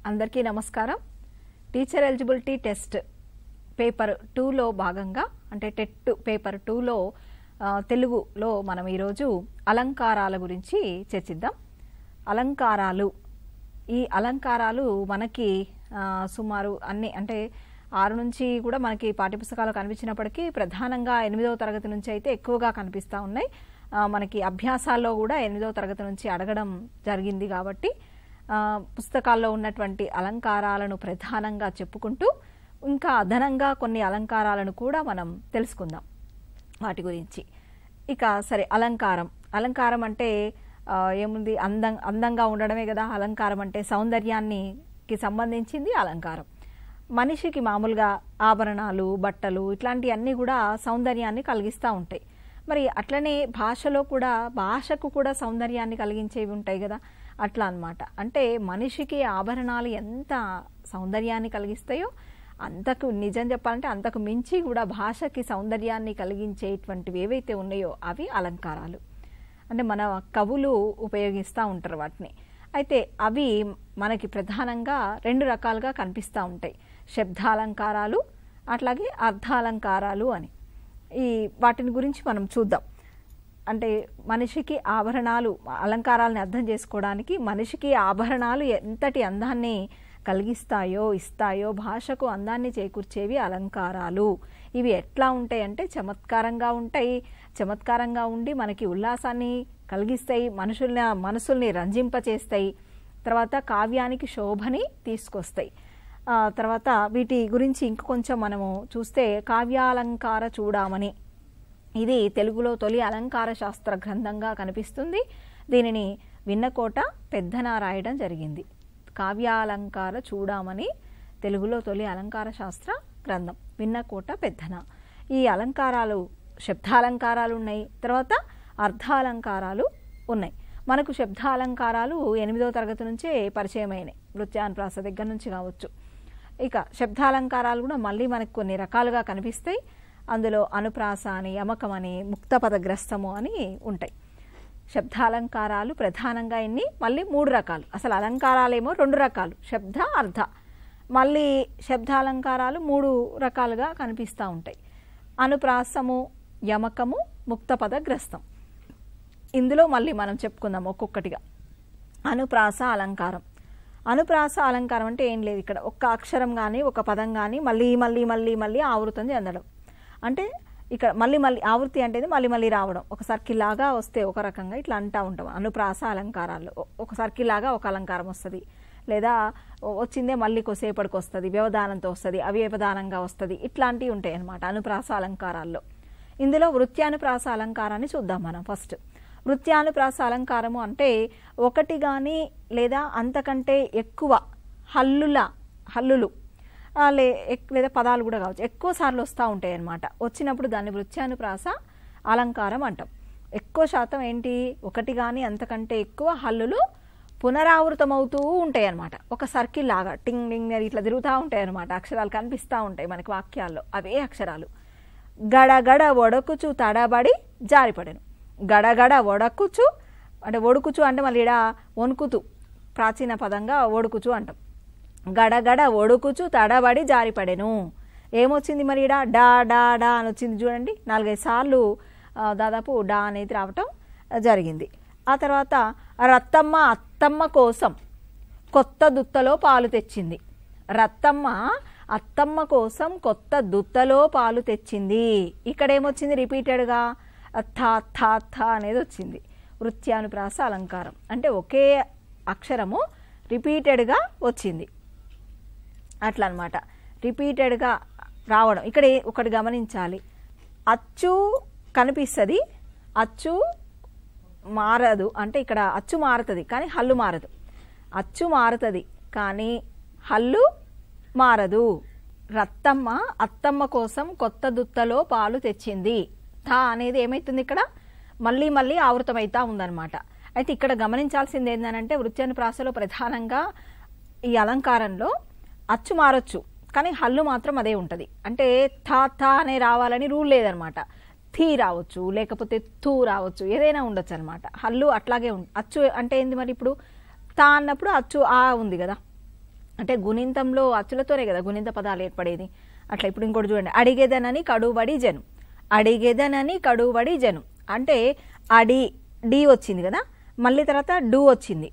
అందరికీ నమస్కారం. Teacher eligibility test paper 2లో భాగంగా అంటే టెట్ పేపర్ 2లో తెలుగులో మనం ఈరోజు అలంకారాల గురించి చర్చిద్దాం. ఈ అలంకారాలు మనకి సుమారు అన్ని అంటే 6 నుంచి కూడా మనకి పాఠ్యపుస్తకాలు కనిపించినప్పటికీ ప్రధానంగా 8వ తరగతి నుంచి అయితే ఎక్కువగా కనిపిస్తూ ఉన్నాయి. మనకి అభ్యాసాల్లో కూడా 8వ తరగతి నుంచి అడగడం జరిగింది కాబట్టి పుస్తకాల్లో ఉన్నటువంటి అలంకారాలను ప్రధానంగా చెప్పుకుంటూ ఇంకా అదనంగా కొన్ని అలంకారాలను కూడా మనం తెలుసుకుందాం వాటి గురించి. ఇక సరే, అలంకారం అంటే ఏముంది, అందంగా ఉండడమే కదా. అలంకారం అంటే సౌందర్యానికి సంబంధించింది అలంకారం. మనిషికి మామూలుగా ఆభరణాలు, బట్టలు ఇట్లాంటివన్నీ కూడా సౌందర్యాన్ని కలిగిస్తూ ఉంటాయి. మరి అట్లనే భాషకు కూడా సౌందర్యాన్ని కలిగించేవి ఉంటాయి కదా. అట్లా అన్నమాట. అంటే మనిషికి ఆభరణాలు ఎంత సౌందర్యాన్ని కలిగిస్తాయో అంతకు, నిజం చెప్పాలంటే అంతకు మించి కూడా భాషకి సౌందర్యాన్ని కలిగించేటువంటివి ఏవైతే ఉన్నాయో అవి అలంకారాలు. అంటే మన కవులు ఉపయోగిస్తూ ఉంటారు వాటిని. అయితే అవి మనకి ప్రధానంగా 2 రకాలుగా కనిపిస్తూ ఉంటాయి. శబ్దాలంకారాలు, అట్లాగే అర్థాలంకారాలు అని. వాటిని గురించి మనం చూద్దాం. అంటే మనిషికి అలంకారాలని అర్థం చేసుకోవడానికి మనిషికి ఆభరణాలు ఎంతటి అందాన్ని కలిగిస్తాయో, ఇస్తాయో, భాషకు అందాన్ని చేకూర్చేవి అలంకారాలు. ఇవి ఎట్లా ఉంటాయి అంటే చమత్కారంగా ఉండి మనకి ఉల్లాసాన్ని కలిగిస్తాయి, మనసుల్ని రంజింపచేస్తాయి, తర్వాత కావ్యానికి శోభని తీసుకొస్తాయి. తర్వాత వీటి గురించి ఇంకొంచెం మనము చూస్తే కావ్యాలంకార చూడామణి, ఇది తెలుగులో తొలి అలంకార శాస్త్ర గ్రంథంగా కనిపిస్తుంది. దీనిని విన్నకోట పెద్దన రాయడం జరిగింది. కావ్యాలంకార చూడామణి తెలుగులో తొలి అలంకార శాస్త్ర గ్రంథం, విన్నకోట పెద్దన. ఈ అలంకారాలు, శబ్దాలంకారాలు ఉన్నాయి, తర్వాత అర్థాలంకారాలు ఉన్నాయి. మనకు శబ్దాలంకారాలు 8వ తరగతి నుంచే పరిచయం అయినాయి, నృత్యానుప్రాస దగ్గర నుంచి కావచ్చు. ఇక శబ్దాలంకారాలు కూడా మళ్ళీ మనకు కొన్ని రకాలుగా కనిపిస్తాయి. అందులో అనుప్రాస అని, యమకమని, ముక్తపదగ్రస్తము అని ఉంటాయి. శబ్దాలంకారాలు ప్రధానంగా మళ్ళీ 3 రకాలు. అసలు అలంకారాలేమో 2 రకాలు, శబ్ద, అర్థ. మళ్ళీ శబ్దాలంకారాలు 3 రకాలుగా కనిపిస్తూ ఉంటాయి. అనుప్రాసము, యమకము, ముక్తపదగ్రస్తం. ఇందులో మళ్ళీ మనం చెప్పుకుందాం ఒక్కొక్కటిగా. అనుప్రాస అలంకారం అంటే ఏం లేదు, ఇక్కడ ఒక్క అక్షరం కానీ ఒక పదం కానీ మళ్ళీ మళ్ళీ మళ్ళీ మళ్ళీ ఆవృతం చెందడం. అంటే ఇక్కడ మళ్ళీ మళ్ళీ ఆవృత్తి అంటే మళ్ళీ మళ్ళీ రావడం. ఒక సర్కిల్ లాగా వస్తే ఒక రకంగా ఇట్లా అంటూ ఉంటాం అనుప్రాస అలంకారాల్లో. ఒక సర్కిల్ లాగా ఒక అలంకారం వస్తుంది, లేదా వచ్చిందే మళ్ళీ కొద్దిసేపటికి వస్తుంది, వ్యవధానంతో వస్తుంది, అవ్యవధానంగా వస్తుంది, ఇట్లాంటివి ఉంటాయి అన్నమాట అనుప్రాస అలంకారాల్లో. ఇందులో వృత్యానుప్రాస అలంకారాన్ని చూద్దాం మనం ఫస్ట్. వృత్యానుప్రాస అలంకారము అంటే ఒకటి కానీ లేదా అంతకంటే ఎక్కువ హల్లులు లేదా పదాలు కూడా కావచ్చు, ఎక్కువ సార్లు వస్తూ ఉంటాయి అన్నమాట. వచ్చినప్పుడు దాన్ని వృత్యానుప్రాస అలంకారం అంటాం. ఎక్కువ శాతం ఏంటి, ఒకటి కానీ అంతకంటే ఎక్కువ హల్లులు పునరావృతమవుతూ ఉంటాయి అన్నమాట. ఒక సర్కిల్ లాగా టింగ్ టింగ్ ఇట్లా తిరుగుతూ ఉంటాయి అన్నమాట. అక్షరాలు కనిపిస్తూ ఉంటాయి మనకి వాక్యాల్లో, అవే అక్షరాలు. గడగడ ఒడకుచు తడబడి జారిపడెను. గడగడ ఒడకుచు అంటే ఒడుకుచు అంటే మళ్ళీ ఇడ వణుకుతూ, ప్రాచీన పదంగా ఒడుకుచు అంటాం. గడగడ ఒడుకుచు తడబడి జారిపడెను. ఏమొచ్చింది మరి ఇడ, డా డా డా అని వచ్చింది చూడండి. 4-5 సార్లు దాదాపు డా అనేది రావటం జరిగింది. ఆ తర్వాత రత్తమ్మ అత్తమ్మ కోసం కొత్త దుత్తలో పాలు తెచ్చింది. రత్తమ్మ అత్తమ్మ కోసం కొత్త దుత్తలో పాలు తెచ్చింది. ఇక్కడ ఏమొచ్చింది, రిపీటెడ్గా థా థా థా అనేది వచ్చింది. వృత్యానుప్రాస అలంకారం అంటే ఒకే అక్షరము రిపీటెడ్గా వచ్చింది, అట్లా అనమాట. రిపీటెడ్గా రావడం. ఇక్కడ ఒకటి గమనించాలి, అచ్చు కనిపిస్తుంది, అచ్చు మారదు. అంటే ఇక్కడ అచ్చు మారుతుంది కానీ హల్లు మారదు. అచ్చు మారుతుంది కానీ హల్లు మారదు. రత్తమ్మ అత్తమ్మ కోసం కొత్త దుత్తలో పాలు తెచ్చింది. థా అనేది ఏమవుతుంది, ఇక్కడ మళ్ళీ మళ్ళీ ఆవృతమవుతా ఉందన్నమాట. అయితే ఇక్కడ గమనించాల్సింది ఏంటంటే వృత్యానుప్రాసలో ప్రధానంగా ఈ అలంకారంలో అచ్చు మారొచ్చు కానీ హల్లు మాత్రం అదే ఉంటుంది. అంటే థా థా అనే రావాలని రూల్ లేదనమాట. థీ రావచ్చు, లేకపోతే థూ రావచ్చు, ఏదైనా ఉండొచ్చు అనమాట. హల్లు అట్లాగే అచ్చు అంటే ఏంది మరి, ఇప్పుడు తా అన్నప్పుడు అచ్చు ఆ ఉంది కదా, అంటే గుణింతంలో అచ్చులతోనే కదా గుణింత పదాలు ఏర్పడేది. అట్లా ఇప్పుడు ఇంకోటి చూడండి, అడిగేదనని కడుబడి జను, అడిగేదనని కడుబడి జను అంటే అడి డి వచ్చింది కదా, మళ్ళీ తర్వాత డు వచ్చింది,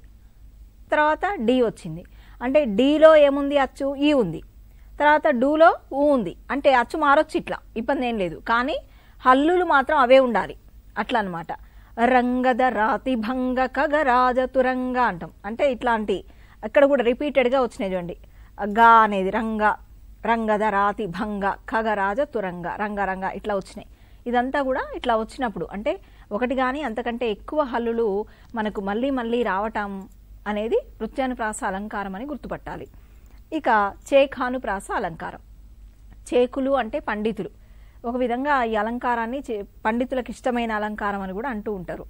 తర్వాత డి వచ్చింది. అంటే డీలో ఏముంది, అచ్చు ఈ ఉంది, తర్వాత డూలో ఊ ఉంది. అంటే అచ్చు మారొచ్చు, ఇట్లా ఇబ్బంది ఏం లేదు, కానీ హల్లులు మాత్రం అవే ఉండాలి అట్లా అనమాట. రంగద రాతి భంగ ఖగరాజ తురంగ అంటాం. అంటే ఇట్లాంటి అక్కడ కూడా రిపీటెడ్గా వచ్చినాయి చూడండి. గా అనేది రంగ, రంగద రాతి భంగ ఖగరాజ తురంగ, రంగ రంగ ఇట్లా వచ్చినాయి. ఇదంతా కూడా ఇట్లా వచ్చినప్పుడు అంటే ఒకటి కానీ అంతకంటే ఎక్కువ హల్లులు మనకు మళ్ళీ మళ్ళీ రావటం అనేది నృత్యానుప్రాస అలంకారం అని గుర్తుపట్టాలి. ఇక చేఖానుప్రాస అలంకారం. చేకులు అంటే పండితులు. ఒక విధంగా ఈ అలంకారాన్ని పండితులకు ఇష్టమైన అలంకారం అని కూడా అంటూ ఉంటారు.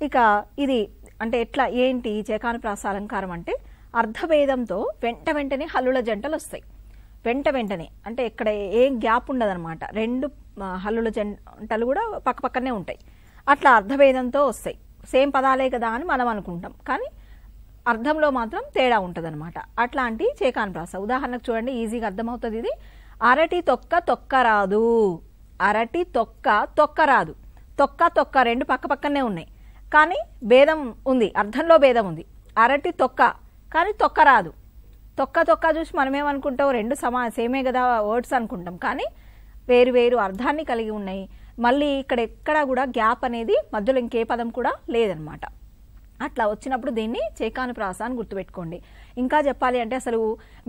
ఇక ఇది అంటే ఎట్లా ఏంటి చేకానుప్రాస అలంకారం అంటే అర్ధభేదంతో వెంట వెంటనే హల్లుల జంటలు వస్తాయి. వెంట వెంటనే అంటే ఇక్కడ ఏం గ్యాప్ ఉండదన్నమాట. రెండు హల్లుల జంటలు కూడా పక్క పక్కనే ఉంటాయి. అట్లా అర్ధభేదంతో వస్తాయి. సేమ్ పదాలే కదా అని మనం అనుకుంటాం, కానీ అర్థంలో మాత్రం తేడా ఉంటుందన్నమాట. అట్లాంటి చేకానుప్రాస ఉదాహరణకు చూడండి, ఈజీగా అర్థమవుతుంది. ఇది అరటి తొక్క తొక్కరాదు, అరటి తొక్క తొక్కరాదు. తొక్క తొక్క రెండు పక్క పక్కనే ఉన్నాయి, కానీ భేదం ఉంది, అర్థంలో భేదం ఉంది. అరటి తొక్క కానీ తొక్కరాదు. తొక్క తొక్క చూసి మనమేమనుకుంటాం, రెండు సేమే కదా వర్డ్స్ అనుకుంటాం, కానీ వేరు వేరు అర్థాన్ని కలిగి ఉన్నాయి. మళ్ళీ ఇక్కడ ఎక్కడా కూడా గ్యాప్ అనేది మధ్యలో ఇంకే పదం కూడా లేదనమాట. అట్లా వచ్చినప్పుడు దీన్ని చేకానుప్రాస అని గుర్తుపెట్టుకోండి. ఇంకా చెప్పాలి అంటే అసలు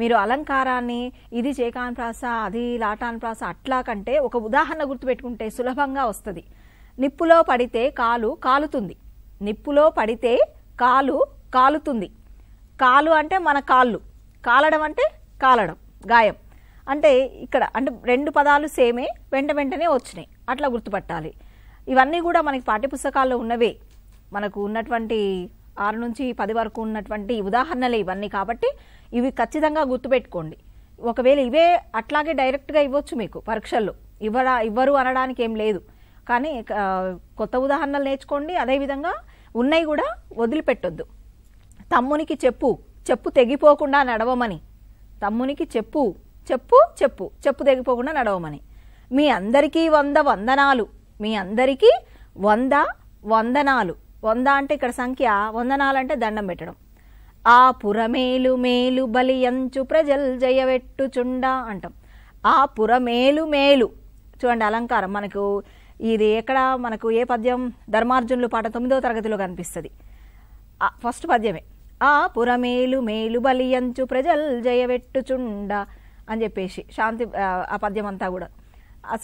మీరు అలంకారాన్ని ఇది చేకానుప్రాస అది లాటానుప్రాస అట్లా కంటే ఒక ఉదాహరణ గుర్తుపెట్టుకుంటే సులభంగా వస్తుంది. నిప్పులో పడితే కాలు కాలుతుంది, నిప్పులో పడితే కాలు కాలుతుంది. కాలు అంటే మన కాళ్ళు, కాలడం అంటే కాలడం, గాయం. అంటే ఇక్కడ అంటే రెండు పదాలు సేమే, వెంట వెంటనే వచ్చినాయి, అట్లా గుర్తుపట్టాలి. ఇవన్నీ కూడా మనకి పాఠ్యపుస్తకాల్లో ఉన్నవే, మనకు ఉన్నటువంటి 6 నుంచి 10 వరకు ఉన్నటువంటి ఉదాహరణలే ఇవన్నీ. కాబట్టి ఇవి ఖచ్చితంగా గుర్తుపెట్టుకోండి. ఒకవేళ ఇవే అట్లాగే డైరెక్ట్గా ఇవ్వచ్చు మీకు పరీక్షల్లో, ఇవ్వరు అనడానికి ఏం లేదు, కానీ కొత్త ఉదాహరణలు నేర్చుకోండి. అదేవిధంగా ఉన్నాయి కూడా వదిలిపెట్టొద్దు. తమ్మునికి చెప్పు, చెప్పు తెగిపోకుండా నడవమని. తమ్మునికి చెప్పు, చెప్పు చెప్పు చెప్పు తెగిపోకుండా నడవమని. మీ అందరికీ 100 వందనాలు, మీ అందరికీ 100 వందనాలు. 100 అంటే ఇక్కడ సంఖ్య, వందనాలు అంటే దండం పెట్టడం. ఆ పురమేలు మేలు బలియంచు ప్రజల్ జయవెట్టుచుండ అంటాం. ఆ పురమేలు మేలు చూడండి అలంకారం. మనకు ఇది ఎక్కడ మనకు ఏ పద్యం, ధర్మార్జునులు పాట 9వ తరగతిలో కనిపిస్తుంది. ఫస్ట్ పద్యమే ఆ పురమేలు మేలు బలియంచు ప్రజల్ జయవెట్టుచుండ అని చెప్పేసి శాంతి ఆ పద్యం అంతా కూడా.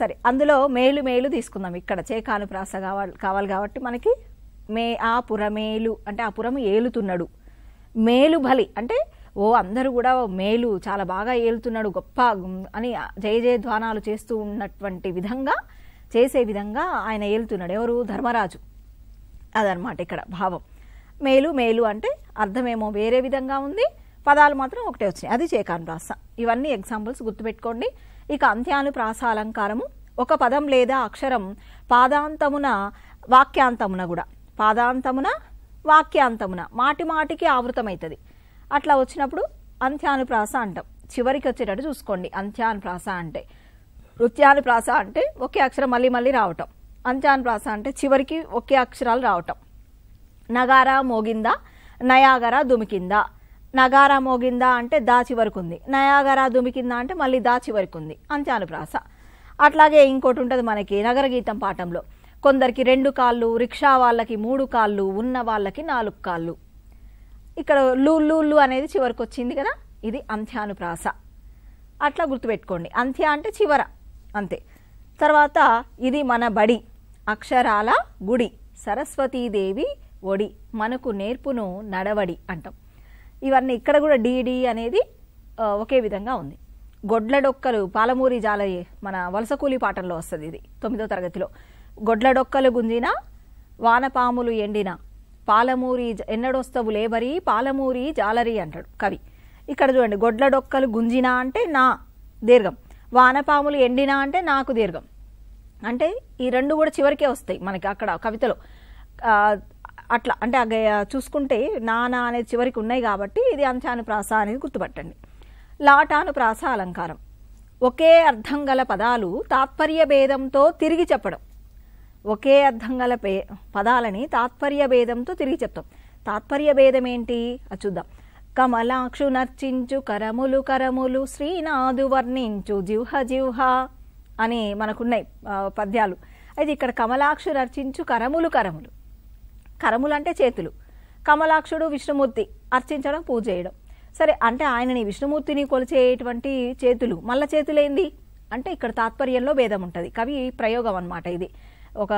సరే, అందులో మేలు మేలు తీసుకుందాం. ఇక్కడ చేకానుప్రాస కావాలి కాబట్టి మనకి ఆ పురమేలు అంటే ఆ పురము ఏలుతున్నాడు. మేలు బలి అంటే అందరూ కూడా మేలు చాలా బాగా ఏలుతున్నాడు, గొప్ప అని జయ జయధ్వానాలు చేస్తూ ఉన్నటువంటి విధంగా చేసే విధంగా ఆయన ఏలుతున్నాడు. ఎవరు? ధర్మరాజు. అదనమాట ఇక్కడ భావం. మేలు మేలు అంటే అర్థమేమో వేరే విధంగా ఉంది, పదాలు మాత్రం ఒకటే వచ్చినాయి. అది చేకానుప్రాస. ఇవన్నీ ఎగ్జాంపుల్స్ గుర్తుపెట్టుకోండి. ఇక అంత్యానుప్రాస అలంకారము ఒక పదం లేదా అక్షరం పాదాంతమున వాక్యాంతమున కూడా, పాదాంతమున వాక్యాంతమున మాటి మాటికి ఆవృతమవుతుంది. అట్లా వచ్చినప్పుడు అంత్యానుప్రాస అంటాం. చివరికి వచ్చేటట్టు చూసుకోండి. అంత్యానుప్రాస అంటే, నృత్యానుప్రాస అంటే ఒకే అక్షరం మళ్ళీ మళ్ళీ రావటం. అంత్యానుప్రాస అంటే చివరికి ఒకే అక్షరాలు రావటం. నగారా మోగిందా, నయాగరా దుమికిందా. నగారా మోగిందా అంటే దా చివరికి ఉంది, నయాగరా దుమికిందా అంటే మళ్ళీ దా చివరికి ఉంది, అంత్యానుప్రాస. అట్లాగే ఇంకోటి ఉంటుంది మనకి నగర గీతం పాఠంలో, కొందరికి 2 కాళ్ళు, రిక్షా వాళ్ళకి 3 కాళ్ళు, ఉన్న వాళ్ళకి 4 కాళ్ళు. ఇక్కడ లూళ్ళు అనేది చివరికి వచ్చింది కదా, ఇది అంత్యానుప్రాస. అట్లా గుర్తుపెట్టుకోండి. అంత్య అంటే చివర, అంతే. తర్వాత ఇది మన బడి, అక్షరాల గుడి, సరస్వతీదేవి ఒడి, మనకు నేర్పును నడవడి అంటాం. ఇవన్నీ ఇక్కడ కూడా డిడి అనేది ఒకే విధంగా ఉంది. గొడ్లడొక్కలు పాలమూరి జాలరి మన వలసకూలి పాఠంలో వస్తుంది. ఇది 9వ తరగతిలో. గొడ్లడొక్కలు గుంజిన వానపాములు ఎండిన పాలమూరి ఎన్నడొస్తవు లేబరి పాలమూరి జాలరి అంటాడు కవి. ఇక్కడ చూడండి, గొడ్లడొక్కలు గుంజిన అంటే నా దీర్ఘం, వానపాములు ఎండిన అంటే నాకు దీర్ఘం. అంటే ఈ రెండు కూడా చివరికే వస్తాయి మనకి అక్కడ కవితలో. అట్లా అంటే చూసుకుంటే నానా అనేది చివరికి ఉన్నాయి కాబట్టి ఇది అంత్యానుప్రాస అనేది గుర్తుపట్టండి. లాటానుప్రాస అలంకారం. ఒకే అర్థం గల పదాలు తాత్పర్య భేదంతో తిరిగి చెప్పడం. ఒకే అర్థం గల పదాలని తాత్పర్య భేదంతో తిరిగి చెప్తాం. తాత్పర్య భేదం ఏంటి అది చూద్దాం. కమలాక్షు నర్చించు కరములు కరములు శ్రీనాథు వర్ణించు జిహ్వ జిహ్వ అని మనకున్నాయి పద్యాలు. అయితే ఇక్కడ కమలాక్షు నర్చించు కరములు కరములు, కరములు అంటే చేతులు. కమలాక్షుడు విష్ణుమూర్తి, అర్చించడం పూజ చేయడం. సరే అంటే ఆయనని విష్ణుమూర్తిని కొలిచేటువంటి చేతులు, మల్ల చేతులేంది అంటే ఇక్కడ తాత్పర్యంలో భేదం ఉంటుంది. కవి ప్రయోగం అన్నమాట. ఇది ఒక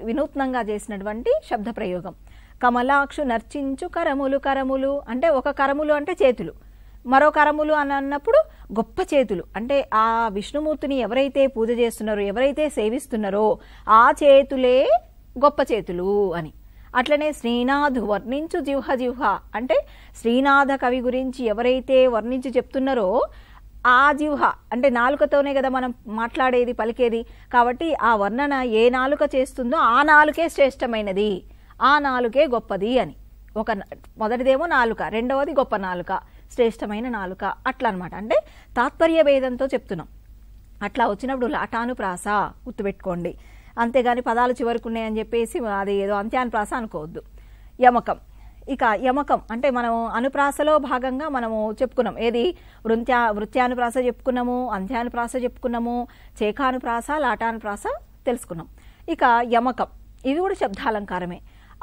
వినూత్నంగా చేసినటువంటి శబ్ద ప్రయోగం. కమలాక్షు నర్చించు కరములు కరములు అంటే ఒక కరములు అంటే చేతులు, మరో కరములు అని అన్నప్పుడు గొప్ప చేతులు. అంటే ఆ విష్ణుమూర్తిని ఎవరైతే పూజ చేస్తున్నారో, ఎవరైతే సేవిస్తున్నారో ఆ చేతులే గొప్ప చేతులు అని. అట్లనే శ్రీనాథు వర్ణించు జిహ్వ జిహ్వ అంటే శ్రీనాథ కవి గురించి ఎవరైతే వర్ణించి చెప్తున్నారో ఆ జిహ్వ అంటే నాలుకతోనే కదా మనం మాట్లాడేది, పలికేది. కాబట్టి ఆ వర్ణన ఏ నాలుక చేస్తుందో ఆ నాలుకే శ్రేష్టమైనది, ఆ నాలుకే గొప్పది అని. ఒక మొదటిదేమో నాలుక, రెండవది గొప్ప నాలుక, శ్రేష్టమైన నాలుక, అట్లా అనమాట. అంటే తాత్పర్య భేదంతో చెప్తున్నాం. అట్లా వచ్చినప్పుడు లాటానుప్రాస గుర్తుపెట్టుకోండి. అంతేగాని పదాలు చివరికి ఉన్నాయని చెప్పేసి అది ఏదో అంత్యానుప్రాస అనుకోవద్దు. యమకం. ఇక యమకం అంటే మనం అనుప్రాసలో భాగంగా మనము చెప్పుకున్నాం. ఏది వృత్యానుప్రాస చెప్పుకున్నాము, అంత్యానుప్రాస చెప్పుకున్నాము, చేకానుప్రాస, లాటానుప్రాస తెలుసుకున్నాం. ఇక యమకం ఇవి కూడా శబ్దాలంకారమే.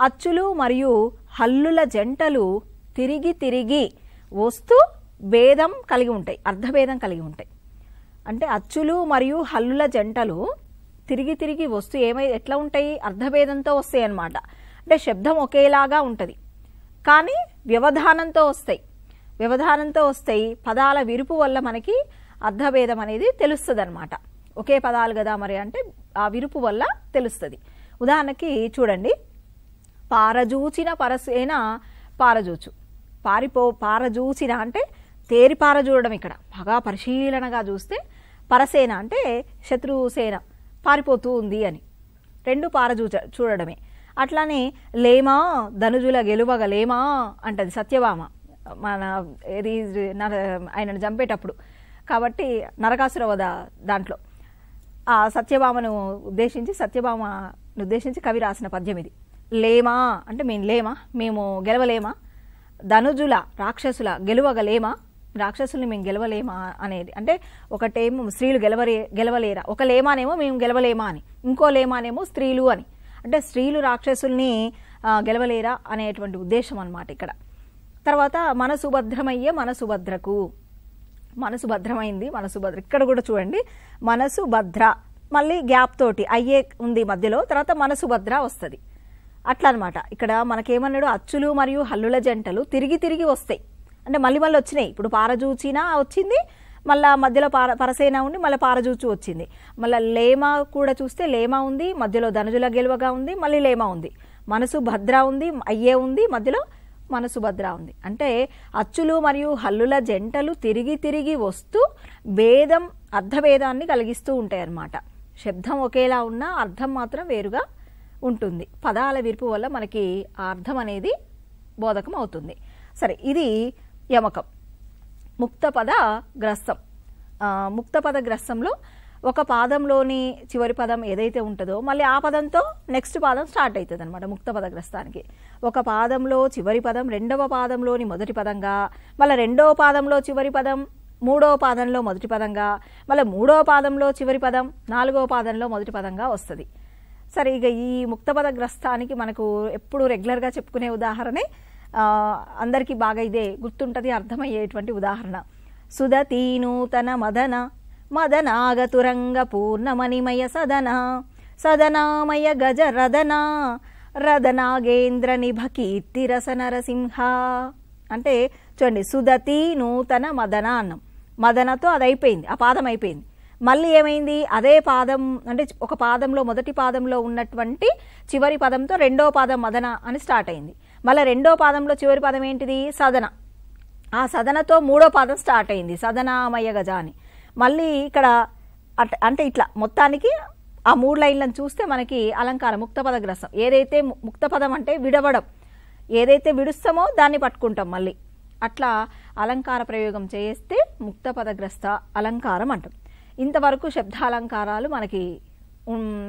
అచ్చులు మరియు హల్లుల జంటలు తిరిగి తిరిగి వస్తూ భేదం కలిగి ఉంటాయి, అర్ధభేదం కలిగి ఉంటాయి. అంటే అచ్చులు మరియు హల్లుల జంటలు తిరిగి తిరిగి వస్తూ ఎట్లా ఉంటాయి, అర్ధభేదంతో వస్తాయి అన్నమాట. అంటే శబ్దం ఒకేలాగా ఉంటుంది కానీ వ్యవధానంతో వస్తాయి. వ్యవధానంతో వస్తాయి. పదాల విరుపు వల్ల మనకి అర్ధభేదం అనేది తెలుస్తుంది అనమాట. ఒకే పదాలు కదా మరి అంటే ఆ విరుపు వల్ల తెలుస్తుంది. ఉదాహరణకి చూడండి, పారజూచిన పరసేన పారజూచు. పారజూచిన అంటే తేరి పారజూడడం. ఇక్కడ బాగా పరిశీలనగా చూస్తే పరసేన అంటే శత్రుసేన పారిపోతూ ఉంది అని, రెండు చూడడమే. అట్లానే లేమా ధనుజుల గెలువగ లేమా అంటది సత్యభామ మన ఏది ఆయనను చంపేటప్పుడు. కాబట్టి నరకాసుర వధ దాంట్లో ఆ సత్యభామను ఉద్దేశించి కవి రాసిన పద్యం ఇది. లేమా అంటే మేము గెలవలేమా, ధనుజుల రాక్షసుల గెలువగలేమా, రాక్షసుల్ని మేము గెలవలేమా అనేది. అంటే ఒకటేమో స్త్రీలు గెలవలేరా, ఒక లేమానేమో మేము గెలవలేమా అని, ఇంకో లేమానేమో స్త్రీలు అని. అంటే స్త్రీలు రాక్షసుల్ని గెలవలేరా అనేటువంటి ఉద్దేశం అన్నమాట ఇక్కడ. తర్వాత మనసు భద్రమయ్యే మనసు భద్రకు, మనసు భద్రమైంది మనసు భద్ర. ఇక్కడ కూడా చూడండి మనసు భద్ర, మళ్ళీ గ్యాప్ తోటి అయ్యే ఉంది మధ్యలో, తర్వాత మనసు భద్ర వస్తుంది. అట్లా అనమాట. ఇక్కడ మనకేమన్నాడు, అచ్చులు మరియు హల్లుల జంటలు తిరిగి తిరిగి వస్తాయి. అంటే మళ్ళీ వచ్చినాయి. ఇప్పుడు పారజూచినా వచ్చింది, మళ్ళీ మధ్యలో పరసేన ఉండి మళ్ళీ పారజూచు వచ్చింది. మళ్ళీ లేమా కూడా చూస్తే లేమా ఉంది, మధ్యలో ధనుజుల గెలువగా ఉంది, మళ్ళీ లేమా ఉంది. మనసు భద్ర ఉంది, అయ్యే ఉంది, మధ్యలో మనసు భద్ర ఉంది. అంటే అచ్చులు మరియు హల్లుల జంటలు తిరిగి తిరిగి వస్తూ భేదం అర్ధభేదాన్ని కలిగిస్తూ ఉంటాయి అన్నమాట. శబ్దం ఒకేలా ఉన్నా అర్థం మాత్రం వేరుగా ఉంటుంది. పదాల విరుపు వల్ల మనకి ఆ అర్థం అనేది బోధకం అవుతుంది. సరే, ఇది యమకం. ముక్తపద గ్రస్తం. ముక్తపద గ్రస్తంలో ఒక పాదంలోని చివరి పదం ఏదైతే ఉంటుందో మళ్ళీ ఆ పదంతో నెక్స్ట్ పాదం స్టార్ట్ అవుతుంది అనమాట. ముక్తపద గ్రస్తానికి ఒక పాదంలో చివరి పదం రెండవ పాదంలోని మొదటి పదంగా, మళ్ళీ రెండవ పాదంలో చివరి పదం మూడవ పాదంలో మొదటి పదంగా, మళ్ళీ మూడవ పాదంలో చివరి పదం నాలుగవ పాదంలో మొదటి పదంగా వస్తుంది. సరే, ఇక ఈ ముక్తపద గ్రస్తానికి మనకు ఎప్పుడు రెగ్యులర్గా చెప్పుకునే ఉదాహరణే, అందరికీ బాగా ఇదే గుర్తుంటుంది, అర్థమయ్యేటువంటి ఉదాహరణ. సుదతీ నూతన మదన మదనాగతురంగ పూర్ణమణిమయ సదన సదనామయ గజ రదన రదనాగేంద్ర నిభ కీర్తి రస నరసింహ. అంటే చూడండి, సుదతి నూతన మదన అన్నం. మదనతో అది అయిపోయింది, ఆ పాదం అయిపోయింది. మళ్ళీ ఏమైంది, అదే పాదం అంటే ఒక పాదంలో మొదటి పాదంలో ఉన్నటువంటి చివరి పదంతో రెండో పాదం మదన అని స్టార్ట్ అయింది. మళ్ళీ రెండో పాదంలో చివరి పదం ఏంటిది, సదన. ఆ సదనతో మూడో పాదం స్టార్ట్ అయింది, సదనామయ గజ అని. మళ్ళీ ఇక్కడ అంటే ఇట్లా మొత్తానికి ఆ 3 లైన్లను చూస్తే మనకి అలంకారం ముక్తపదగ్రస్తం. ఏదైతే ముక్తపదం అంటే విడవడం, ఏదైతే విడుస్తామో దాన్ని పట్టుకుంటాం మళ్ళీ, అట్లా అలంకార ప్రయోగం చేస్తే ముక్తపదగ్రస్త అలంకారం అంటాం. ఇంతవరకు శబ్దాలంకారాలు మనకి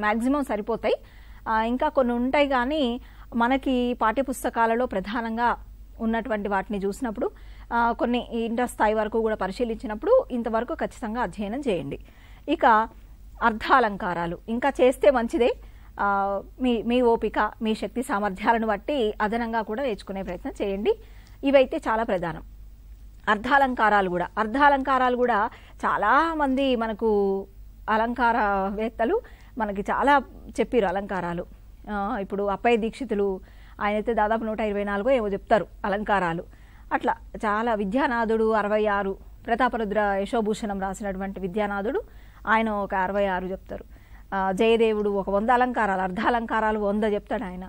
మ్యాక్సిమం సరిపోతాయి. ఇంకా కొన్ని ఉంటాయి, కానీ మనకి పాఠ్యపుస్తకాలలో ప్రధానంగా ఉన్నటువంటి వాటిని చూసినప్పుడు కొన్ని ఇంటర్ స్థాయి వరకు కూడా పరిశీలించినప్పుడు ఇంతవరకు ఖచ్చితంగా అధ్యయనం చేయండి. ఇక అర్థాలంకారాలు ఇంకా చేస్తే మంచిదే. మీ ఓపిక, మీ శక్తి సామర్థ్యాలను బట్టి అదనంగా కూడా నేర్చుకునే ప్రయత్నం చేయండి. ఇవైతే చాలా ప్రధానం. అర్థాలంకారాలు కూడా చాలామంది మనకు అలంకారవేత్తలు మనకి చాలా చెప్పారు అలంకారాలు. ఇప్పుడు అప్పయ్య దీక్షితులు ఆయనైతే దాదాపు 124 ఏమో చెప్తారు అలంకారాలు. అట్లా చాలా విద్యానాథుడు 66, ప్రతాపరుద్ర యశోభూషణం రాసినటువంటి విద్యానాథుడు ఆయన ఒక 66 చెప్తారు. జయదేవుడు ఒక 100 అలంకారాలు, అర్ధాలంకారాలు 100 చెప్తాడు ఆయన.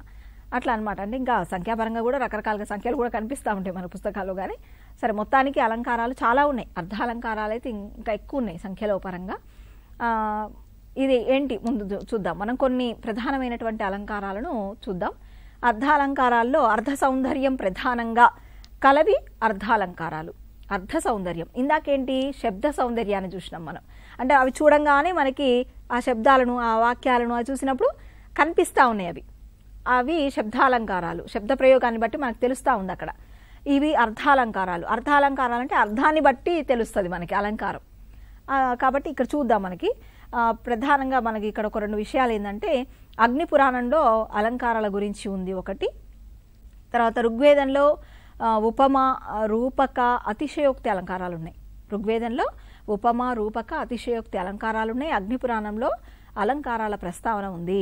అట్లా అనమాట. అంటే ఇంకా సంఖ్యాపరంగా కూడా రకరకాలుగా సంఖ్యలు కూడా కనిపిస్తూ ఉంటాయి మన పుస్తకాల్లో. కానీ సరే, మొత్తానికి అలంకారాలు చాలా ఉన్నాయి. అర్ధాలంకారాలు అయితే ఇంకా ఎక్కువ ఉన్నాయి సంఖ్యలో పరంగా. ఇది ఏంటి ముందు చూద్దాం. మనం కొన్ని ప్రధానమైనటువంటి అలంకారాలను చూద్దాం. అర్ధాలంకారాల్లో అర్ధ సౌందర్యం ప్రధానంగా కలవి అర్ధాలంకారాలు. అర్ధ సౌందర్యం ఇందాకేంటి, శబ్ద సౌందర్యాన్ని చూసినాం మనం. అంటే అవి చూడంగానే మనకి ఆ శబ్దాలను, ఆ వాక్యాలను అవి చూసినప్పుడు కనిపిస్తూ ఉన్నాయి. అవి శబ్దాలంకారాలు. శబ్ద ప్రయోగాన్ని బట్టి మనకు తెలుస్తూ ఉంది అక్కడ. ఇవి అర్ధాలంకారాలు. అర్ధాలంకారాలు అంటే అర్థాన్ని బట్టి తెలుస్తుంది మనకి అలంకారం. కాబట్టి ఇక్కడ చూద్దాం. మనకి ప్రధానంగా మనకి ఇక్కడ ఒక 2 విషయాలు ఏంటంటే, అగ్ని పురాణంలో అలంకారాల గురించి ఉంది ఒకటి. తర్వాత ఋగ్వేదంలో ఉపమ, రూపక, అతిశయోక్తి అలంకారాలు ఉన్నాయి. ఋగ్వేదంలో ఉపమ, రూపక, అతిశయోక్తి అలంకారాలు ఉన్నాయి. అగ్ని పురాణంలో అలంకారాల ప్రస్తావన ఉంది.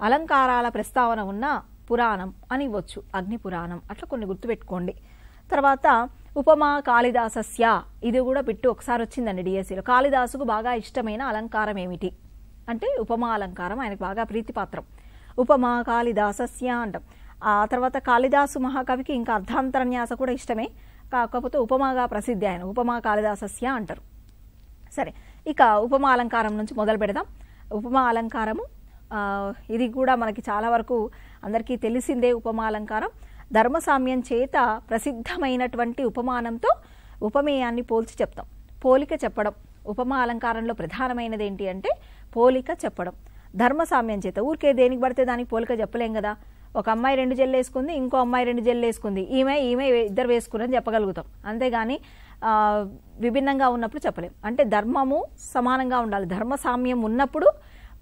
అలంకారాల ప్రస్తావన ఉన్న పురాణం అని ఇవ్వచ్చు, అగ్ని పురాణం. అట్లా కొన్ని గుర్తుపెట్టుకోండి. తర్వాత ఉపమా కాళిదాసస్య, ఇది కూడా బిట్టు ఒకసారి వచ్చిందండి డిఎస్సిలో. కాళిదాసుకు బాగా ఇష్టమైన అలంకారం ఏమిటి అంటే ఉపమా అలంకారం. ఆయనకు బాగా ప్రీతిపాత్రం. ఉపమా కాళిదాసస్య అంటాం. ఆ తర్వాత కాళిదాసు మహాకవికి ఇంకా అర్ధాంతరన్యాస కూడా ఇష్టమే, కాకపోతే ఉపమాగా ప్రసిద్ధి ఆయన. ఉపమా కాళిదాసస్య అంటారు. సరే, ఇక ఉపమా అలంకారం నుంచి మొదలు పెడదాం. ఉపమా అలంకారము ఇది కూడా మనకి చాలా వరకు అందరికీ తెలిసిందే. ఉపమా అలంకారం ధర్మసామ్యం చేత ప్రసిద్ధమైనటువంటి ఉపమానంతో ఉపమేయాన్ని పోల్చి చెప్తాం. పోలిక చెప్పడం ఉపమా అలంకారంలో ప్రధానమైనది ఏంటి అంటే పోలిక చెప్పడం. ధర్మసామ్యం చేత ఊరికే దేనికి పడితే దానికి పోలిక చెప్పలేం కదా. ఒక అమ్మాయి 2 జెల్లు వేసుకుంది, ఇంకో అమ్మాయి 2 జెల్లు వేసుకుంది, ఈమె ఇద్దరు వేసుకుని చెప్పగలుగుతాం. అంతేగాని విభిన్నంగా ఉన్నప్పుడు చెప్పలేం. అంటే ధర్మము సమానంగా ఉండాలి. ధర్మసామ్యం ఉన్నప్పుడు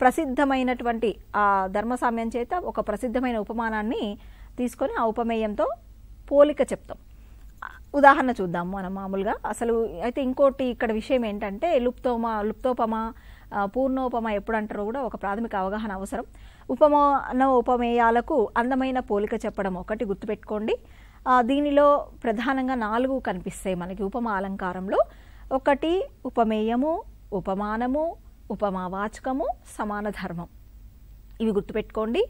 ప్రసిద్ధమైనటువంటి ఆ ధర్మసామ్యం చేత ఒక ప్రసిద్ధమైన ఉపమానాన్ని తీసుకొని ఆ ఉపమేయంతో పోలిక చెప్తాం. ఉదాహరణ చూద్దాం మనం మామూలుగా. అసలు అయితే ఇంకోటి ఇక్కడ విషయం ఏంటంటే లుప్తోపమ, పూర్ణోపమ ఎప్పుడు అంటారో కూడా ఒక ప్రాథమిక అవగాహన అవసరం. ఉపమాన ఉపమేయాలకు అందమైన పోలిక చెప్పడం ఒకటి గుర్తుపెట్టుకోండి. దీనిలో ప్రధానంగా 4 కనిపిస్తాయి మనకి ఉపమా అలంకారంలో. ఒకటి ఉపమేయము, ఉపమానము, ఉపమావాచకము, సమాన ధర్మం. ఇవి గుర్తుపెట్టుకోండి.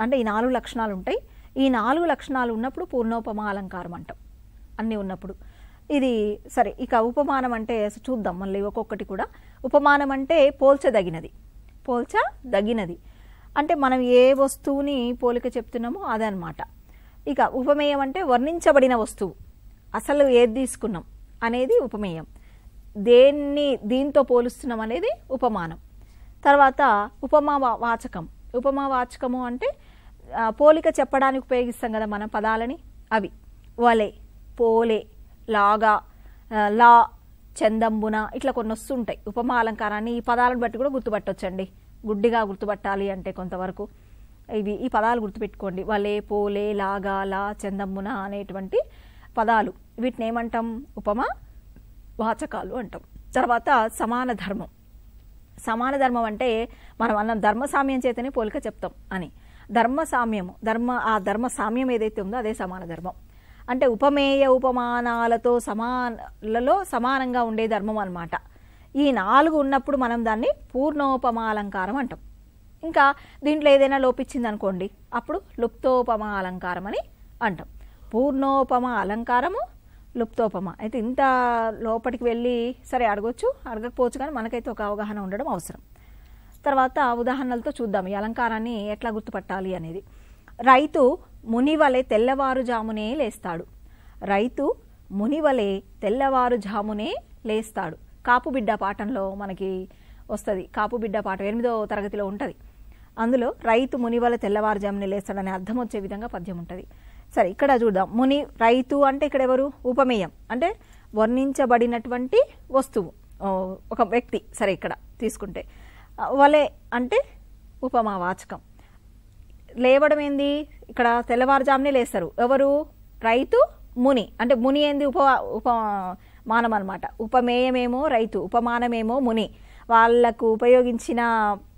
అంటే ఈ 4 లక్షణాలు ఉంటాయి. ఈ 4 లక్షణాలు ఉన్నప్పుడు పూర్ణోపమా అలంకారం అంటాం, అన్నీ ఉన్నప్పుడు. ఇది సరే. ఇక ఉపమానం అంటే చూద్దాం మళ్ళీ ఒక్కొక్కటి కూడా. ఉపమానం అంటే పోల్చదగినది. అంటే మనం ఏ వస్తువుని పోలిక చెప్తున్నామో అదనమాట. ఇక ఉపమేయం అంటే వర్ణించబడిన వస్తువు, అసలు ఏది తీసుకున్నాం అనేది ఉపమేయం. దీంతో పోలుస్తున్నాం అనేది ఉపమానం. తర్వాత ఉపమావాచకము అంటే పోలిక చెప్పడానికి ఉపయోగిస్తాం కదా మనం పదాలని. అవి వలే, పోలే, లాగా, లా, చందంబున ఇట్లా కొన్ని వస్తుంటాయి. ఉపమా అలంకారాన్ని ఈ పదాలను బట్టి కూడా గుర్తుపట్టొచ్చండి. గుడ్డిగా గుర్తుపట్టాలి అంటే కొంతవరకు ఈ పదాలు గుర్తుపెట్టుకోండి. వలే, పోలే, లాగా, లా, చందంబున అనేటువంటి పదాలు. వీటిని ఏమంటాం? ఉపమా వాచకాలు అంటాం. తర్వాత సమాన ధర్మం అంటే మనం అన్నం ధర్మసామ్యం చేతనే పోలిక చెప్తాం అని. ధర్మసామ్యం ఏదైతే ఉందో అదే సమాన ధర్మం. అంటే ఉపమేయ ఉపమానాలతో సమానంగా ఉండే ధర్మం అన్నమాట. ఈ 4 ఉన్నప్పుడు మనం దాన్ని పూర్ణోపమా అలంకారం అంటాం. ఇంకా దీంట్లో ఏదైనా లోపించింది అనుకోండి, అప్పుడు లుప్తోపమా అలంకారం అని అంటాం. పూర్ణోపమా అలంకారము, లుప్తోపమ. అయితే ఇంత లోపలికి వెళ్ళి సరే అడగొచ్చు, అడగకపోవచ్చు, కానీ మనకైతే ఒక అవగాహన ఉండడం అవసరం. తర్వాత ఉదాహరణలతో చూద్దాం ఈ అలంకారాన్ని ఎట్లా గుర్తుపట్టాలి అనేది. రైతు మునివలే తెల్లవారుజామునే లేస్తాడు. రైతు మునివలే తెల్లవారుజామునే లేస్తాడు. కాపుబిడ్డ పాఠంలో మనకి వస్తుంది. కాపుబిడ్డ పాఠం 8వ తరగతిలో ఉంటుంది. అందులో రైతు మునివలే తెల్లవారుజామునే లేస్తాడనే అర్థం వచ్చే విధంగా పద్యం ఉంటుంది. సరే, ఇక్కడ చూద్దాం. రైతు అంటే ఇక్కడ ఎవరు? ఉపమేయం అంటే వర్ణించబడినటువంటి వస్తువు, ఒక వ్యక్తి. సరే, ఇక్కడ తీసుకుంటే వలే అంటే ఉపమావాచకం. లేవడం ఏంది? ఇక్కడ తెల్లవారుజామునే లేస్తారు. ఎవరు? రైతు, ముని. అంటే ముని ఏంది? ఉపమానం అనమాట. ఉపమేయమేమో రైతు, ఉపమానమేమో ముని. వాళ్లకు ఉపయోగించిన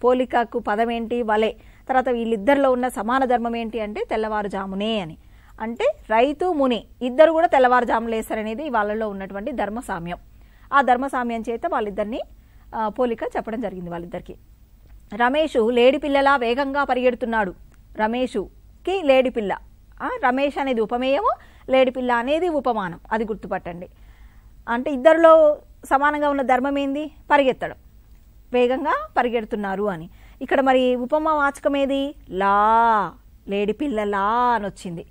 పోలికకు పదం ఏంటి? వలే. తర్వాత వీళ్ళిద్దరిలో ఉన్న సమాన ధర్మం ఏంటి అంటే తెల్లవారుజామునే అని. అంటే రైతు, ముని ఇద్దరు కూడా తెల్లవారుజామున లేస్తారనేది వాళ్ళలో ఉన్నటువంటి ధర్మసామ్యం. ఆ ధర్మసామ్యం చేత వాళ్ళిద్దరిని పోలిక చెప్పడం జరిగింది వాళ్ళిద్దరికి. రమేషు లేడిపిల్లలా వేగంగా పరిగెడుతున్నాడు. రమేషుకి లేడిపిల్ల. రమేష్ అనేది ఉపమేయము, లేడిపిల్ల అనేది ఉపమానం. అది గుర్తుపట్టండి. అంటే ఇద్దరిలో సమానంగా ఉన్న ధర్మం ఏంది? పరిగెత్తడం. వేగంగా పరిగెడుతున్నారు అని. ఇక్కడ మరి ఉపమావాచకం ఏది? లా. లేడిపిల్లలా అని వచ్చింది.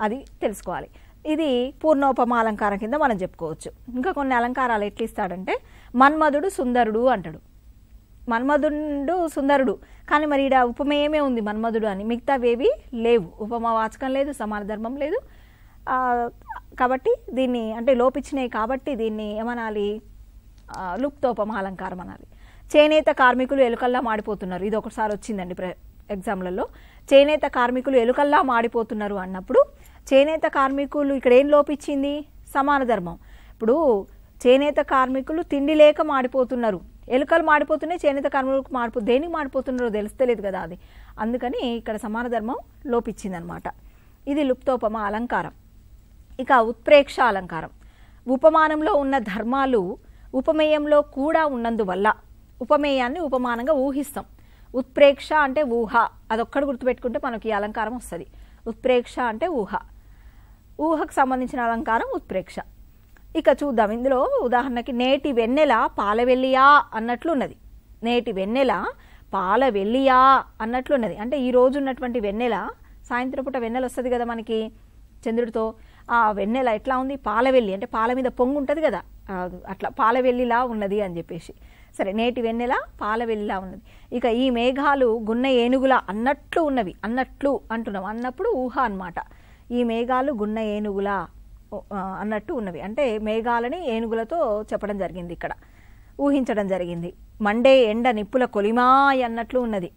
అది తెలుసుకోవాలి. ఇది పూర్ణోపమా అలంకారం కింద మనం చెప్పుకోవచ్చు. ఇంకా కొన్ని అలంకారాలు ఎట్లా ఇస్తాడంటే మన్మధుడు సుందరుడు అంటాడు. మన్మధుడు సుందరుడు, కానీ మరి ఇక్కడ ఉపమేయమే ఉంది మన్మధుడు అని. మిగతావేవి లేవు. ఉపమావాచకం లేదు, సమాన ధర్మం లేదు. కాబట్టి దీన్ని అంటే లోపించినాయి కాబట్టి దీన్ని ఏమనాలి? లుప్తోపమా అలంకారం అనాలి. చేనేత కార్మికులు ఎలుకల్లా మాడిపోతున్నారు. ఇది ఒకసారి వచ్చిందండి ఎగ్జామ్లలో. చేనేత కార్మికులు ఎలుకల్లా మాడిపోతున్నారు అన్నప్పుడు చేనేత కార్మికులు ఇక్కడ ఏం లోపించింది? సమాన ధర్మం. ఇప్పుడు చేనేత కార్మికులు తిండి లేక మాడిపోతున్నారు. ఎలుకలు మాడిపోతున్నాయి, చేనేత కార్మికులకు దేనికి మాడిపోతున్నారో తెలుస్తలేదు కదా అది. అందుకని ఇక్కడ సమాన ధర్మం లోపించింది అనమాట. ఇది లుప్తోపమ అలంకారం. ఇక ఉత్ప్రేక్ష అలంకారం. ఉపమానంలో ఉన్న ధర్మాలు ఉపమేయంలో కూడా ఉన్నందువల్ల ఉపమేయాన్ని ఉపమానంగా ఊహిస్తాం. ఉత్ప్రేక్ష అంటే ఊహ. అదొక్కడు గుర్తుపెట్టుకుంటే మనకి ఈ అలంకారం వస్తుంది. ఉత్ప్రేక్ష అంటే ఊహ. ఊహకు సంబంధించిన అలంకారం ఉత్ప్రేక్ష. ఇక చూద్దాం. ఇందులో ఉదాహరణకి నేటి వెన్నెల పాలవెల్లియా అన్నట్లున్నది. నేటి వెన్నెల పాలవెల్లియా అన్నట్లున్నది. అంటే ఈ రోజు ఉన్నటువంటి వెన్నెల, సాయంత్రం పూట వెన్నెల వస్తుంది కదా మనకి చంద్రుడితో. ఆ వెన్నెల ఎట్లా ఉంది? పాలవెల్లి అంటే పాల మీద పొంగు ఉంటుంది కదా, అట్లా పాలవెల్లిలా ఉన్నది అని చెప్పేసి. సరే, నేటి వెన్నెల పాలవెల్లిలా ఉన్నది. ఇక ఈ మేఘాలు గున్న ఏనుగులా అన్నట్లు ఉన్నవి. అన్నట్లు అంటున్నాం. అన్నప్పుడు ఊహ అన్నమాట. ఈ మేఘాలు గున్న ఏనుగులా అన్నట్టు ఉన్నవి. అంటే మేఘాలని ఏనుగులతో చెప్పడం జరిగింది, ఇక్కడ ఊహించడం జరిగింది. మండే ఎండ నిప్పుల కొలిమాయ్ అన్నట్లు ఉన్నది.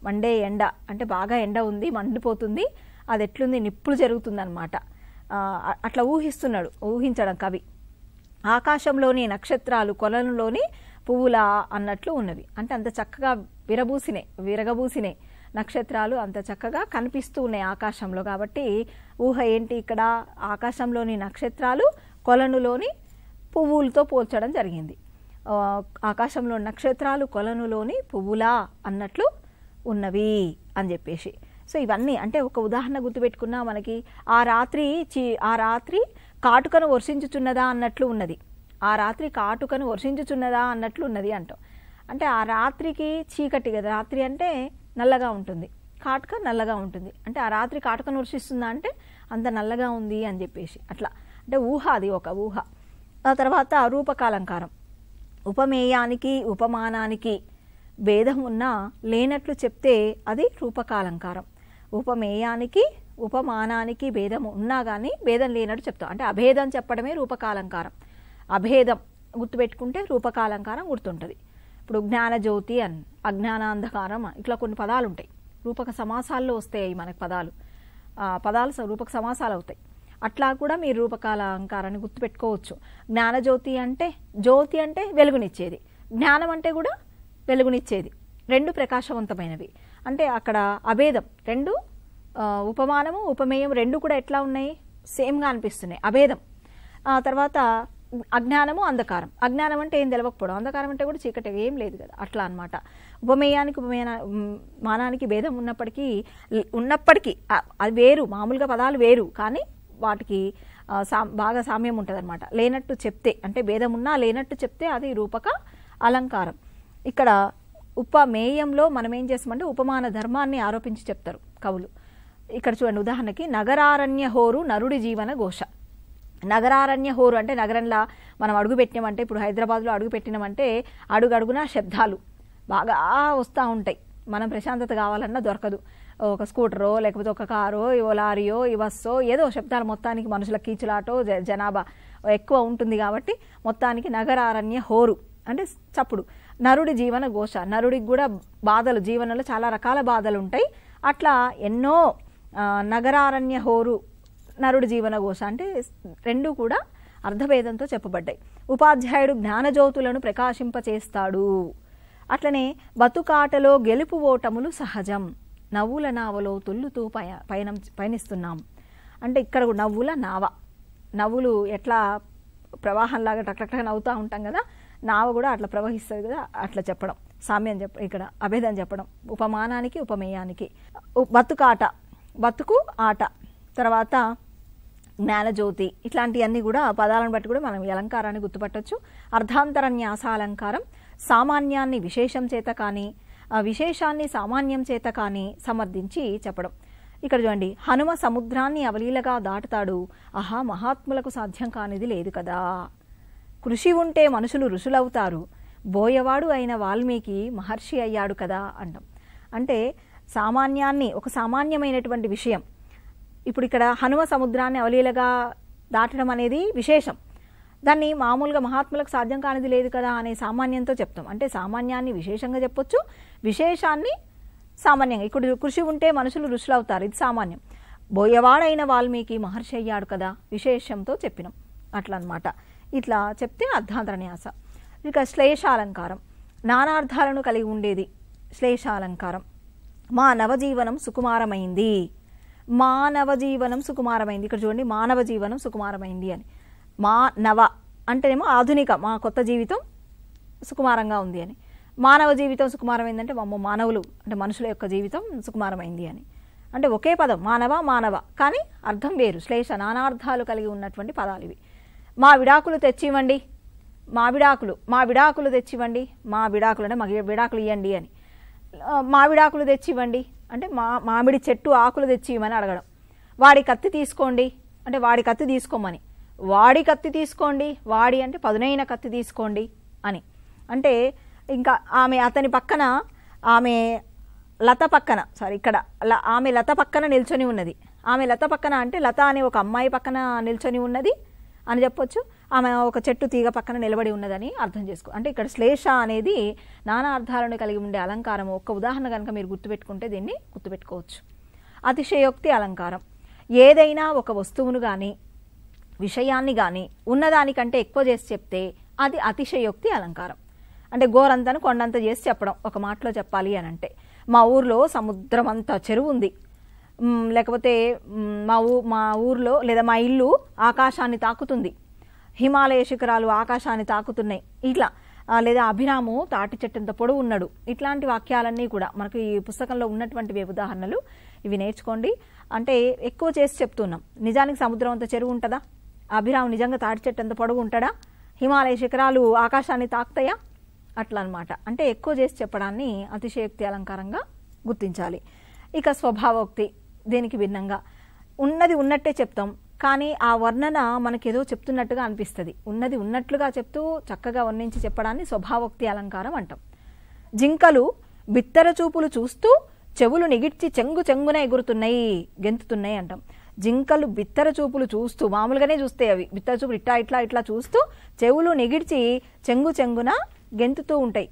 మండే ఎండ అంటే బాగా ఎండ ఉంది, మండిపోతుంది. అది ఎట్లుంది? నిప్పులు జరుగుతుంది అనమాట. అట్లా ఊహిస్తున్నాడు, ఊహించడం కవి. ఆకాశంలోని నక్షత్రాలు కొలనులోని పువ్వులా అన్నట్లు ఉన్నవి. అంటే అంత చక్కగా విరగబూసినాయి నక్షత్రాలు, అంత చక్కగా కనిపిస్తూ ఉన్నాయి ఆకాశంలో. కాబట్టి ఊహ ఏంటి ఇక్కడ? ఆకాశంలోని నక్షత్రాలు కొలనులోని పువ్వులతో పోల్చడం జరిగింది. ఆకాశంలో నక్షత్రాలు కొలనులోని పువ్వులా అన్నట్లు ఉన్నవి అని చెప్పేసి. సో ఇవన్నీ అంటే ఒక ఉదాహరణ గుర్తుపెట్టుకున్నా మనకి ఆ రాత్రి కాటుకను వర్షించుచున్నదా అన్నట్లు ఉన్నది. ఆ రాత్రి కాటుకను వర్షించుచున్నదా అన్నట్లు ఉన్నది అంటాం. అంటే ఆ రాత్రికి చీకటి కదా, రాత్రి అంటే నల్లగా ఉంటుంది, కాటుక నల్లగా ఉంటుంది. అంటే ఆ రాత్రి కాటుకను వర్షిస్తుందా అంటే అంత నల్లగా ఉంది అని చెప్పేసి అట్లా. అంటే ఊహ, అది ఒక ఊహ. ఆ తర్వాత రూపకాలంకారం. ఉపమేయానికి ఉపమానానికి భేదం ఉన్నా లేనట్లు చెప్తే అది రూపకాలంకారం. ఉపమేయానికి ఉపమానానికి భేదం ఉన్నా కానీ భేదం లేనట్టు చెప్తాం. అంటే అభేదం చెప్పడమే రూపకాలంకారం. అభేదం గుర్తుపెట్టుకుంటే రూపకాలంకారం గుర్తుంటుంది. ఇప్పుడు జ్ఞానజ్యోతి అని, అజ్ఞానాంధకారం, ఇట్లా కొన్ని పదాలు ఉంటాయి. రూపక సమాసాల్లో వస్తాయి మనకి పదాలు రూపక సమాసాలు అవుతాయి. అట్లా కూడా మీరు రూపకాలంకారాన్ని గుర్తుపెట్టుకోవచ్చు. జ్ఞానజ్యోతి అంటే, జ్యోతి అంటే వెలుగునిచ్చేది, జ్ఞానం అంటే కూడా వెలుగునిచ్చేది. రెండు ప్రకాశవంతమైనవి. అంటే అక్కడ అభేదం. రెండు ఉపమానము ఉపమేయం రెండు కూడా ఎట్లా ఉన్నాయి? సేమ్గా అనిపిస్తున్నాయి. అభేదం. తర్వాత అజ్ఞానము అంధకారం. అజ్ఞానం అంటే ఏం తెలవకపోవడం, అంధకారం అంటే కూడా చీకటి, ఏం లేదు కదా, అట్లా అనమాట. ఉపమేయానికి ఉపమానానికి భేదం ఉన్నప్పటికీ అది వేరు, మామూలుగా పదాలు వేరు, కానీ వాటికి బాగా సామ్యం ఉంటుంది అనమాట. లేనట్టు చెప్తే అంటే భేదం ఉన్నా లేనట్టు చెప్తే అది రూపక అలంకారం. ఇక్కడ ఉపమేయంలో మనం ఏం చేస్తామంటే ఉపమాన ధర్మాన్ని ఆరోపించి చెప్తారు కవులు. ఇక్కడ చూడండి, ఉదాహరణకి నగరారణ్య హోరు నరుడి జీవన ఘోష. నగరారణ్య హోరు అంటే నగరంలో మనం అడుగు పెట్టినామంటే, ఇప్పుడు హైదరాబాద్లో అడుగు పెట్టినామంటే అడుగడుగున శబ్దాలు బాగా వస్తూ ఉంటాయి. మనం ప్రశాంతత కావాలన్నా దొరకదు. ఒక స్కూటరో లేకపోతే ఒక కారో ఓ లారీయో ఈ బస్సో ఏదో శబ్దాలు, మొత్తానికి మనుషుల కీచులాటో జనాభా ఎక్కువ ఉంటుంది కాబట్టి మొత్తానికి నగరారణ్య హోరు అంటే చప్పుడు. నరుడి జీవన ఘోష, నరుడికి కూడా బాధలు, జీవనంలో చాలా రకాల బాధలు ఉంటాయి. అట్లా ఎన్నో నగరారణ్య హోరు నరుడి జీవన ఘోష అంటే రెండు కూడా అర్ధభేదంతో చెప్పబడ్డాయి. ఉపాధ్యాయుడు జ్ఞానజ్యోతులను ప్రకాశింపచేస్తాడు. అట్లనే బతుకాటలో గెలుపు ఓటములు సహజం. నవ్వుల నావలో తుల్లుతూ పయనిస్తున్నాం అంటే ఇక్కడ కూడా నవ్వుల నావ, నవ్వులు ఎట్లా ప్రవాహంలాగా టక్టక్ నవ్వుతూ ఉంటాం కదా, నావ కూడా అట్లా ప్రవహిస్తుంది కదా, అట్లా చెప్పడం సామ్యం ఇక్కడ అభేదం చెప్పడం ఉపమానానికి ఉపమేయానికి. బతుకాట, బతుకు ఆట, తర్వాత జ్ఞానజ్యోతి, ఇట్లాంటివన్నీ కూడా పదాలను బట్టి కూడా మనం ఈ అలంకారాన్ని గుర్తుపట్టవచ్చు. అర్ధాంతర న్యాసాలంకారం సామాన్యాన్ని విశేషం చేత కానీ విశేషాన్ని సామాన్యం చేత కానీ సమర్థించి చెప్పడం. ఇక్కడ చూడండి, హనుమ సముద్రాన్ని అవలీలగా దాటుతాడు, ఆహా మహాత్ములకు సాధ్యం కానిది లేదు కదా. కృషి ఉంటే మనుషులు ఋషులవుతారు, బోయవాడు అయిన వాల్మీకి మహర్షి అయ్యాడు కదా అంటాం. అంటే సామాన్యాన్ని, ఒక సామాన్యమైనటువంటి విషయం, ఇప్పుడు ఇక్కడ హనుమ సముద్రాన్ని అవలీలగా దాటడం అనేది విశేషం, దాన్ని మామూలుగా మహాత్ములకు సాధ్యం కానిది లేదు కదా అనే సామాన్యంతో చెప్తాం. అంటే సామాన్యాన్ని విశేషంగా చెప్పొచ్చు, విశేషాన్ని సామాన్యంగా. ఇప్పుడు కృషి ఉంటే మనుషులు ఋషులు అవుతారు, ఇది సామాన్యం. బోయవాడైన వాల్మీకి మహర్షి అయ్యాడు కదా విశేషంతో చెప్పినాం, అట్లా అనమాట. ఇట్లా చెప్తే అర్ధాంతర న్యాస. ఇక శ్లేషాలంకారం నానార్థాలను కలిగి ఉండేది శ్లేషాలంకారం. మా నవజీవనం సుకుమారమైంది, మానవ జీవనం సుకుమారమైంది. ఇక్కడ చూడండి, మానవ జీవనం సుకుమారమైంది అని. మా నవ అంటేనేమో ఆధునిక, మా కొత్త జీవితం సుకుమారంగా ఉంది అని. మానవ జీవితం సుకుమారమైందంటే మానవులు అంటే మనుషుల యొక్క జీవితం సుకుమారమైంది అని. అంటే ఒకే పదం మానవ మానవ, కానీ అర్థం వేరు. శ్లేష నానార్థాలు కలిగి ఉన్నటువంటి పదాలు ఇవి. మా విడాకులు తెచ్చివ్వండి, మా విడాకులు తెచ్చివ్వండి, మా విడాకులు అంటే మా విడాకులు ఇవ్వండి అని. మా విడాకులు తెచ్చివ్వండి అంటే మామిడి చెట్టు ఆకులు తెచ్చి ఇవ్వమని అడగడం. వాడి కత్తి తీసుకోండి అంటే వాడి కత్తి తీసుకోమని. వాడి కత్తి తీసుకోండి, వాడి అంటే పదునైన కత్తి తీసుకోండి అని. అంటే ఇంకా అతని పక్కన ఆమె లత పక్కన, ఇక్కడ ఆమె లత పక్కన నిల్చొని ఉన్నది. ఆమె లత పక్కన అంటే లత అనే ఒక అమ్మాయి పక్కన నిల్చొని ఉన్నది అని చెప్పొచ్చు. ఆమె ఒక చెట్టు తీగ పక్కన నిలబడి ఉన్నదని అర్థం చేసుకో. అంటే ఇక్కడ శ్లేష అనేది నానా అర్థాలను కలిగి ఉండే అలంకారం. ఒక్క ఉదాహరణ కనుక మీరు గుర్తుపెట్టుకుంటే దీన్ని గుర్తుపెట్టుకోవచ్చు. అతిశయోక్తి అలంకారం ఏదైనా ఒక వస్తువును కానీ విషయాన్ని కానీ ఉన్నదానికంటే ఎక్కువ చేసి చెప్తే అది అతిశయోక్తి అలంకారం. అంటే గోరంతను కొండంత చేసి చెప్పడం ఒక మాటలో చెప్పాలి అని అంటే. మా ఊర్లో సముద్రం అంత చెరువు ఉంది, లేకపోతే మా ఊర్లో లేదా మా ఇల్లు ఆకాశాన్ని తాకుతుంది, హిమాలయ శిఖరాలు ఆకాశాన్ని తాకుతున్నాయి ఇట్లా, లేదా అభిరాము తాటి చెట్టంత పొడవు ఉన్నాడు. ఇట్లాంటి వాక్యాలన్నీ కూడా మనకు ఈ పుస్తకంలో ఉన్నటువంటివి ఉదాహరణలు, ఇవి నేర్చుకోండి. అంటే ఎక్కువ చేసి చెప్తున్నాం. నిజానికి సముద్రం అంత చెరువు ఉంటుందా? అభిరాము నిజంగా తాటి చెట్టు అంత పొడవు ఉంటాడా? హిమాలయ శిఖరాలు ఆకాశాన్ని తాకుతాయా? అట్లా అనమాట. అంటే ఎక్కువ చేసి చెప్పడాన్ని అతిశయోక్తి అలంకారంగా గుర్తించాలి. ఇక స్వభావోక్తి దీనికి భిన్నంగా ఉన్నది ఉన్నట్టే చెప్తాం, కానీ ఆ వర్ణన మనకేదో చెప్తున్నట్టుగా అనిపిస్తుంది. ఉన్నది ఉన్నట్లుగా చెప్తూ చక్కగా వర్ణించి చెప్పడాన్ని స్వభావోక్తి అలంకారం అంటాం. జింకలు బిత్తర చూపులు చూస్తూ చెవులు నిగిడ్చి చెంగున ఎగురుతున్నాయి, గెంతుతున్నాయి అంటాం. జింకలు బిత్తర చూపులు చూస్తూ, మామూలుగానే చూస్తాయి అవి, బిత్తర చూపులు ఇట్లా ఇట్లా చెవులు నిగిడ్చి చెంగున గెంతుతూ ఉంటాయి.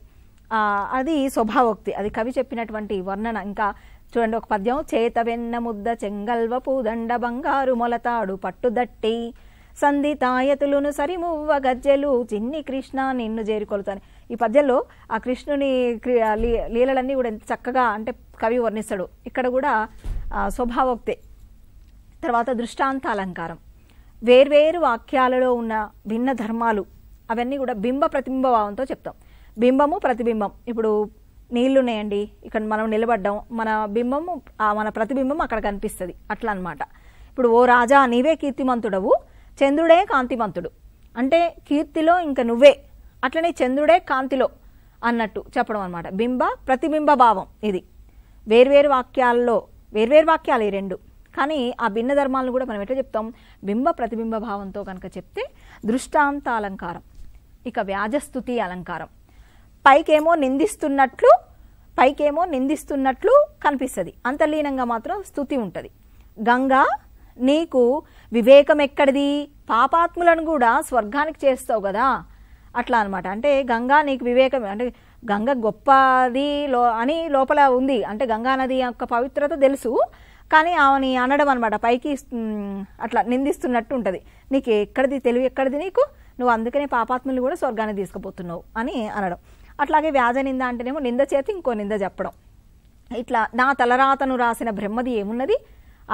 అది స్వభావోక్తి, అది కవి చెప్పినటువంటి వర్ణన. ఇంకా చూడండి ఒక పద్యం, చేత వెన్న ముద్ద చెంగల్వపు దండ బంగారు మొలతాడు పట్టుదట్టి సంధితాయతులును సరిమువ్వ గజ్జెలు చిన్ని కృష్ణ నిన్ను చేరుకొలుతాను. ఈ పద్యంలో ఆ కృష్ణుని లీలలన్నీ కూడా ఎంత చక్కగా అంటే కవి వర్ణిస్తాడు. ఇక్కడ కూడా స్వభావోక్తే. తర్వాత దృష్టాంత అలంకారం వేర్వేరు వాక్యాలలో ఉన్న భిన్న ధర్మాలు అవన్నీ కూడా బింబ ప్రతిబింబ భావంతో చెప్తాం. బింబము ప్రతిబింబం, ఇప్పుడు నీళ్లున్నాయండి, ఇక్కడ మనం నిలబడ్డాం, మన బింబము మన ప్రతిబింబం అక్కడ కనిపిస్తుంది, అట్లా అనమాట. ఇప్పుడు ఓ రాజా నీవే కీర్తిమంతుడవు, చంద్రుడే కాంతిమంతుడు అంటే కీర్తిలో ఇంకా నువ్వే, అట్లనే చంద్రుడే కాంతిలో అన్నట్టు చెప్పడం అనమాట. బింబ ప్రతిబింబ భావం. ఇది వేర్వేరు వాక్యాలు ఈ రెండు, కానీ ఆ భిన్న ధర్మాలను కూడా మనం ఎట్లా చెప్తాం, బింబ ప్రతిబింబ భావంతో కనుక చెప్తే దృష్టాంత అలంకారం. ఇక వ్యాజస్తుతి అలంకారం. పైకేమో నిందిస్తున్నట్లు కనిపిస్తుంది, అంతర్లీనంగా మాత్రం స్తుతి ఉంటుంది. గంగా నీకు వివేకం ఎక్కడిది, పాపాత్ములను కూడా స్వర్గానికి చేస్తావు కదా, అట్లా అనమాట. అంటే గంగా నీకు వివేకం, అంటే గంగ గొప్పది అని లోపల ఉంది, అంటే గంగా నది యొక్క పవిత్రత తెలుసు, కానీ ఆమెని అనడం అనమాట, పైకి అట్లా నిందిస్తున్నట్టు ఉంటుంది. నీకు ఎక్కడిది తెలివి, ఎక్కడిది నీకు, నువ్వు అందుకనే పాపాత్ములు కూడా స్వర్గాన్ని తీసుకుపోతున్నావు అని అనడం. అట్లాగే వ్యాజ నింద అంటేనేమో నింద చేతి ఇంకో నింద చెప్పడం. ఇట్లా నా తలరాతను రాసిన బ్రహ్మది ఏమున్నది,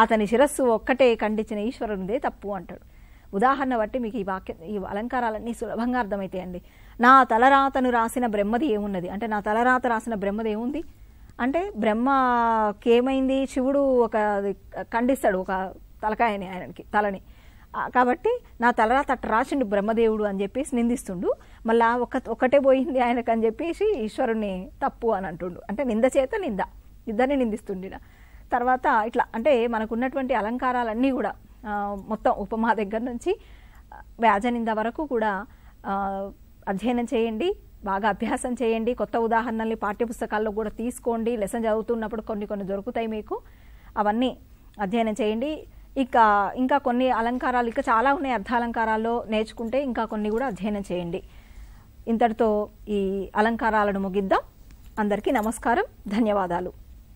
అతని శిరస్సు ఒక్కటే ఖండించిన ఈశ్వరునిదే తప్పు అంటాడు. ఉదాహరణ బట్టి మీకు ఈ అలంకారాలన్నీ సులభంగా అర్థమవుతాయండి. నా తలరాతను రాసిన బ్రహ్మది ఏమున్నది అంటే, నా తలరాత రాసిన బ్రహ్మది ఏముంది అంటే, బ్రహ్మకేమైంది, శివుడు ఒక ఖండిస్తాడు ఒక తలకాయని, ఆయనకి తలని, కాబట్టి నా తలరాత అట్ట రాసిండు బ్రహ్మదేవుడు అని చెప్పేసి నిందిస్తుండు. మళ్ళా ఒకటే పోయింది ఆయనకు అని చెప్పేసి ఈశ్వరుని తప్పు అని అంటుండు. అంటే నింద చేత నింద, ఇద్దరిని నిందిస్తుండిన. తర్వాత ఇట్లా అంటే మనకున్నటువంటి అలంకారాలన్నీ కూడా మొత్తం ఉపమా దగ్గర నుంచి వ్యాజనింద వరకు కూడా అధ్యయనం చేయండి, బాగా అభ్యాసం చేయండి. కొత్త ఉదాహరణల్ని పాఠ్యపుస్తకాల్లో కూడా తీసుకోండి. లెసన్ చదువుతున్నప్పుడు కొన్ని దొరుకుతాయి మీకు, అవన్నీ అధ్యయనం చేయండి. ఇంకా కొన్ని అలంకారాలు ఇంకా చాలా ఉన్నాయి, అర్థాలంకారాల్లో నేర్చుకుంటే ఇంకా కొన్ని కూడా అధ్యయనం చేయండి. ఇంతటితో ఈ అలంకారాలను ముగిద్దాం. అందరికీ నమస్కారం, ధన్యవాదాలు.